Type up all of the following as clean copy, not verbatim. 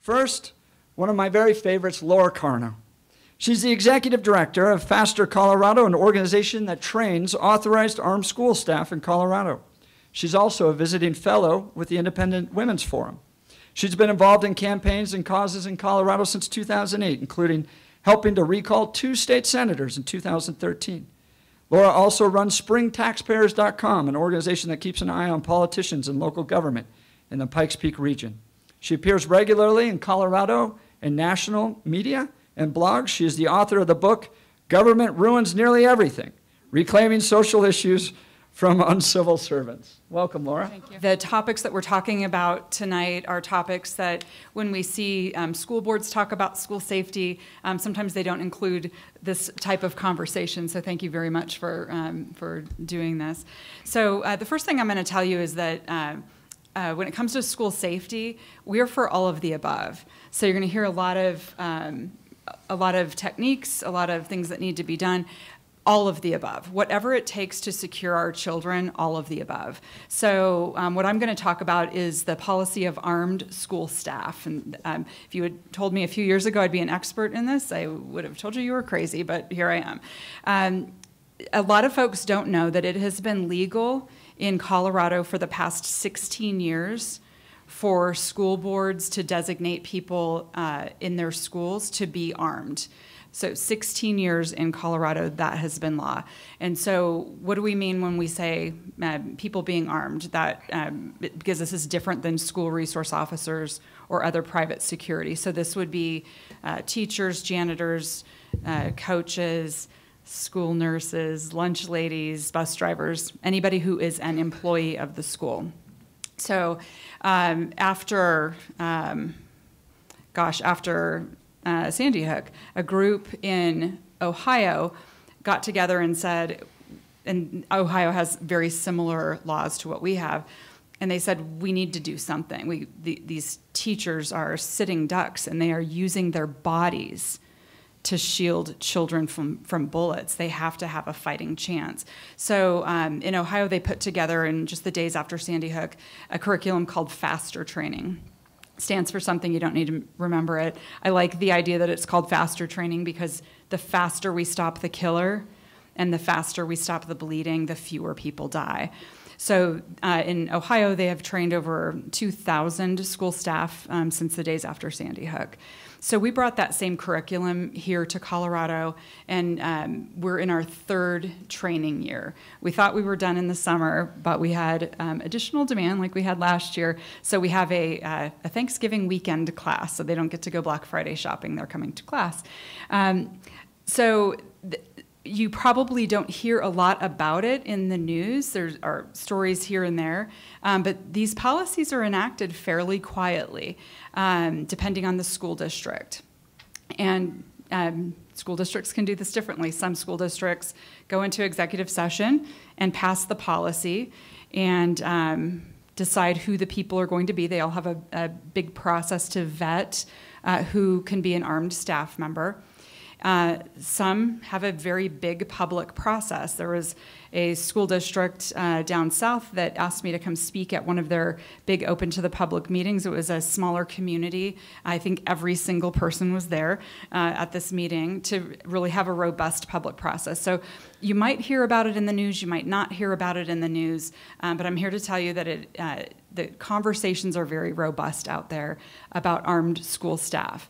First, one of my very favorites, Laura Carno. She's the executive director of Faster Colorado, an organization that trains authorized armed school staff in Colorado. She's also a visiting fellow with the Independent Women's Forum. She's been involved in campaigns and causes in Colorado since 2008, including helping to recall 2 state senators in 2013. Laura also runs SpringTaxpayers.com, an organization that keeps an eye on politicians and local government in the Pikes Peak region. She appears regularly in Colorado and national media and blogs. She is the author of the book, Government Ruins Nearly Everything, Reclaiming Social Issues from Uncivil Servants. Welcome, Laura. Thank you. The topics that we're talking about tonight are topics that when we see school boards talk about school safety, sometimes they don't include this type of conversation. So thank you very much for doing this. So the first thing I'm going to tell you is that when it comes to school safety, we're for all of the above. So you're going to hear a lot of techniques, a lot of things that need to be done. All of the above. Whatever it takes to secure our children, all of the above. So what I'm going to talk about is the policy of armed school staff. And if you had told me a few years ago I'd be an expert in this, I would have told you were crazy, but here I am. A lot of folks don't know that it has been legal in Colorado for the past 16 years for school boards to designate people in their schools to be armed. So 16 years in Colorado, that has been law. And so what do we mean when we say people being armed? That because this is different than school resource officers or other private security. So this would be teachers, janitors, coaches, school nurses, lunch ladies, bus drivers, anybody who is an employee of the school. So after Sandy Hook, a group in Ohio got together and said, and Ohio has very similar laws to what we have, and they said, we need to do something. These teachers are sitting ducks, and they are using their bodies to shield children from bullets. They have to have a fighting chance. So in Ohio, they put together, in just the days after Sandy Hook, a curriculum called Faster Training. Stands for something, you don't need to remember it. I like the idea that it's called Faster Training because the faster we stop the killer and the faster we stop the bleeding, the fewer people die. So in Ohio, they have trained over 2,000 school staff since the days after Sandy Hook. So we brought that same curriculum here to Colorado, and we're in our 3rd training year. We thought we were done in the summer, but we had additional demand like we had last year. So we have a Thanksgiving weekend class, so they don't get to go Black Friday shopping. They're coming to class. You probably don't hear a lot about it in the news. There are stories here and there, but these policies are enacted fairly quietly, depending on the school district. And school districts can do this differently. Some school districts go into executive session and pass the policy and decide who the people are going to be. They all have a big process to vet who can be an armed staff member. Some have a very big public process. There was a school district down south that asked me to come speak at one of their big open to the public meetings. It was a smaller community. I think every single person was there at this meeting to really have a robust public process. So you might hear about it in the news, you might not hear about it in the news, but I'm here to tell you that the conversations are very robust out there about armed school staff.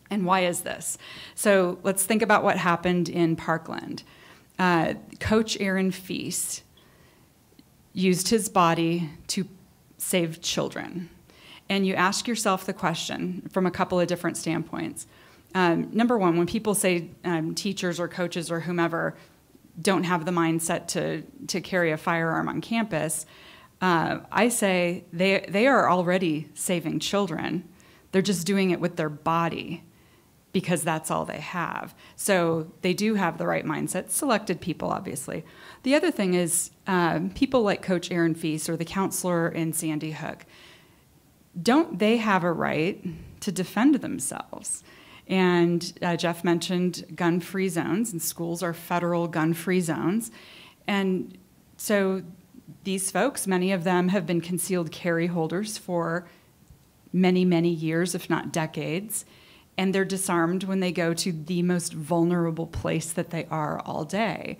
And why is this? So let's think about what happened in Parkland. Coach Aaron Feast used his body to save children. And you ask yourself the question from a couple of different standpoints. Number one, when people say teachers or coaches or whomever don't have the mindset to carry a firearm on campus, I say they are already saving children. They're just doing it with their body, because that's all they have. So they do have the right mindset, selected people, obviously. The other thing is people like Coach Aaron Feast or the counselor in Sandy Hook, don't they have a right to defend themselves? And Jeff mentioned gun-free zones, and schools are federal gun-free zones. And so these folks, many of them have been concealed carry holders for many, many years, if not decades, and they're disarmed when they go to the most vulnerable place that they are all day,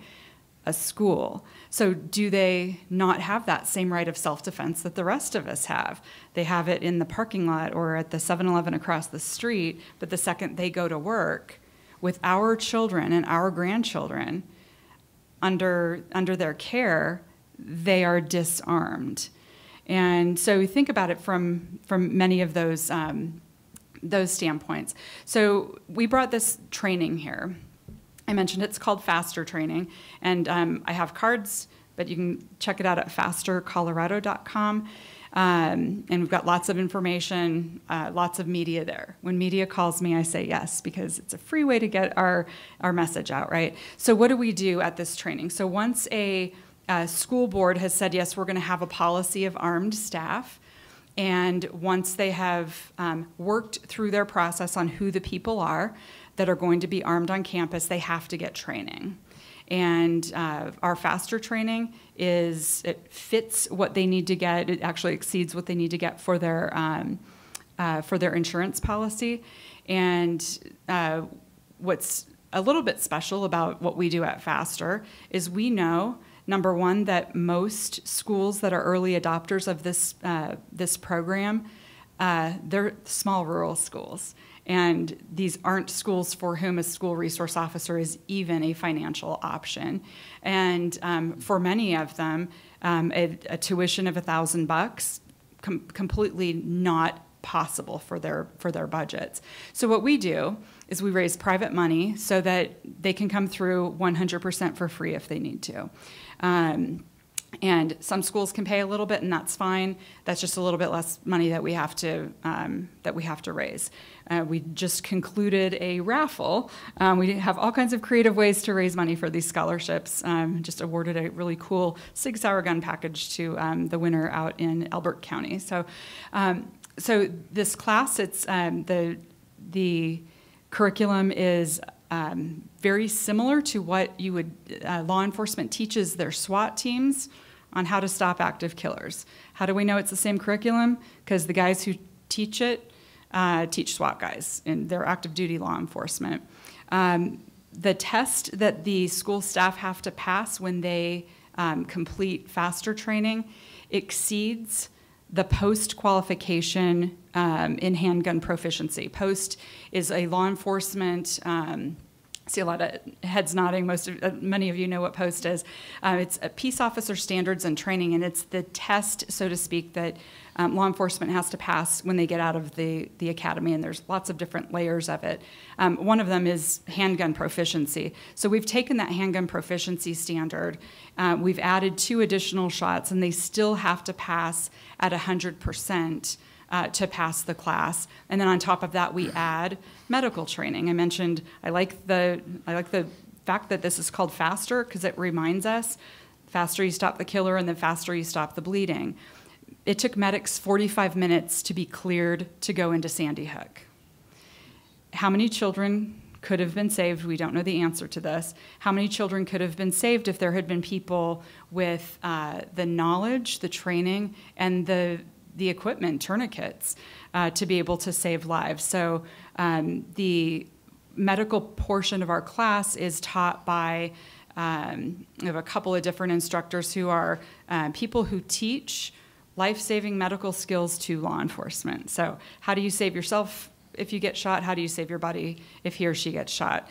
a school. So do they not have that same right of self-defense that the rest of us have? They have it in the parking lot or at the 7-Eleven across the street, but the second they go to work with our children and our grandchildren under their care, they are disarmed. And so we think about it from many of those standpoints. So we brought this training here. I mentioned it's called FASTER training, and I have cards, but you can check it out at fastercolorado.com. And we've got lots of information, lots of media there. When media calls me, I say yes, because it's a free way to get our message out, right? So what do we do at this training? So once a school board has said, yes, we're going to have a policy of armed staff, and once they have worked through their process on who the people are that are going to be armed on campus, they have to get training. And our FASTER training it fits what they need to get. It actually exceeds what they need to get for their insurance policy. And what's a little bit special about what we do at FASTER is we know, number one, that most schools that are early adopters of this program, they're small rural schools. And these aren't schools for whom a school resource officer is even a financial option. And for many of them, a tuition of $1,000 completely not possible for their budgets. So what we do is we raise private money so that they can come through 100% for free if they need to. And some schools can pay a little bit, and that's fine. That's just a little bit less money that we have to raise. We just concluded a raffle. We have all kinds of creative ways to raise money for these scholarships. Just awarded a really cool Sig Sauer gun package to the winner out in Elbert County. So this class, it's the curriculum is very similar to what you would law enforcement teaches their SWAT teams on how to stop active killers. How do we know it's the same curriculum? Because the guys who teach it teach SWAT guys, and they're active duty law enforcement. The test that the school staff have to pass when they complete FASTER training exceeds the post qualification in handgun proficiency. Post is a law enforcement, see a lot of heads nodding, many of you know what POST is. It's a peace officer standards and training, and it's the test, so to speak, that law enforcement has to pass when they get out of the academy, and there's lots of different layers of it. One of them is handgun proficiency. So we've taken that handgun proficiency standard, we've added 2 additional shots, and they still have to pass at 100% to pass the class. And then on top of that, we add medical training. I mentioned I like the fact that this is called FASTER because it reminds us, faster you stop the killer and the faster you stop the bleeding. It took medics 45 minutes to be cleared to go into Sandy Hook. How many children could have been saved? We don't know the answer to this. How many children could have been saved if there had been people with the knowledge, the training, and the equipment, tourniquets, to be able to save lives? So the medical portion of our class is taught by we have a couple of different instructors who are people who teach life-saving medical skills to law enforcement. So how do you save yourself if you get shot? How do you save your buddy if he or she gets shot?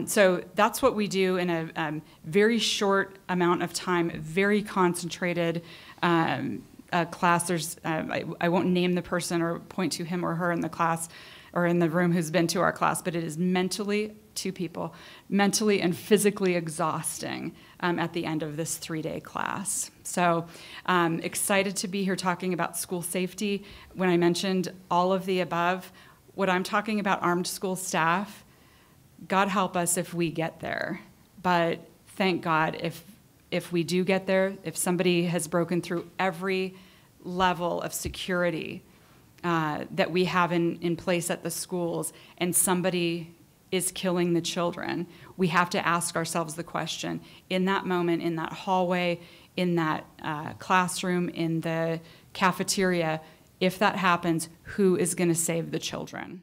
So that's what we do in a very short amount of time, very concentrated class. There's, I won't name the person or point to him or her in the class or in the room who's been to our class, but it is mentally, 2 people, mentally and physically exhausting at the end of this 3-day class. So excited to be here talking about school safety. When I mentioned all of the above, what I'm talking about armed school staff, God help us if we get there. But thank God if we do get there, if somebody has broken through every level of security that we have in place at the schools and somebody is killing the children, we have to ask ourselves the question, in that moment, in that hallway, in that classroom, in the cafeteria, If that happens, who is going to save the children?